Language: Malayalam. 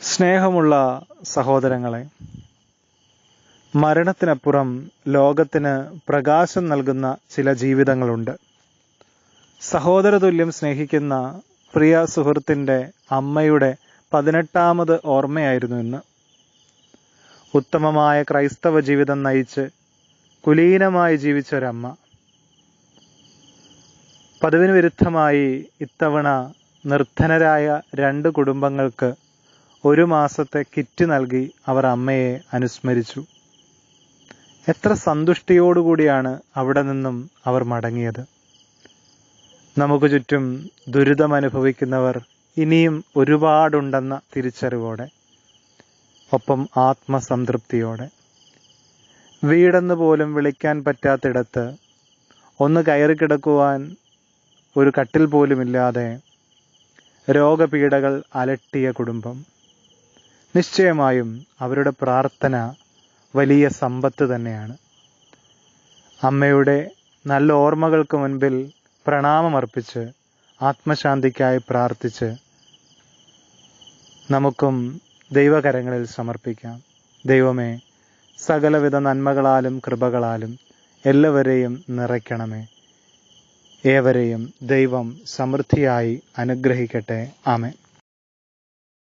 സ്നേഹമുള്ള സഹോദരങ്ങളെ, മരണത്തിനപ്പുറം ലോകത്തിന് പ്രകാശം നൽകുന്ന ചില ജീവിതങ്ങളുണ്ട്. സഹോദരതുല്യം സ്നേഹിക്കുന്ന പ്രിയ സുഹൃത്തിൻ്റെ അമ്മയുടെ 18ാമത് ഓർമ്മയായിരുന്നു ഇന്ന്. ഉത്തമമായ ക്രൈസ്തവ ജീവിതം നയിച്ച് കുലീനമായി ജീവിച്ച ഒരമ്മ. പതിവിന് വിരുദ്ധമായി ഇത്തവണ നിർധനരായ 2 കുടുംബങ്ങൾക്ക് 1 മാസത്തെ കിറ്റ് നൽകി അവർ അമ്മയെ അനുസ്മരിച്ചു. എത്ര സന്തുഷ്ടിയോടുകൂടിയാണ് അവിടെ നിന്നും അവർ മടങ്ങിയത്. നമുക്ക് ചുറ്റും ദുരിതമനുഭവിക്കുന്നവർ ഇനിയും ഒരുപാടുണ്ടെന്ന തിരിച്ചറിവോടെ, ഒപ്പം ആത്മസംതൃപ്തിയോടെ. വീടെന്ന് പോലും വിളിക്കാൻ പറ്റാത്തിടത്ത് ഒന്ന് കയറി കിടക്കുവാൻ ഒരു കട്ടിൽ പോലുമില്ലാതെ രോഗപീഠകൾ അലട്ടിയ കുടുംബം. നിശ്ചയമായും അവരുടെ പ്രാർത്ഥന വലിയ സമ്പത്ത് തന്നെയാണ്. അമ്മയുടെ നല്ല ഓർമ്മകൾക്ക് മുൻപിൽ പ്രണാമമർപ്പിച്ച് ആത്മശാന്തിക്കായി പ്രാർത്ഥിച്ച് നമുക്കും ദൈവകരങ്ങളിൽ സമർപ്പിക്കാം. ദൈവമേ, സകലവിധ നന്മകളാലും കൃപകളാലും എല്ലാവരെയും നിറയ്ക്കണമേ. ഏവരെയും ദൈവം സമൃദ്ധിയായി അനുഗ്രഹിക്കട്ടെ. ആമേൻ.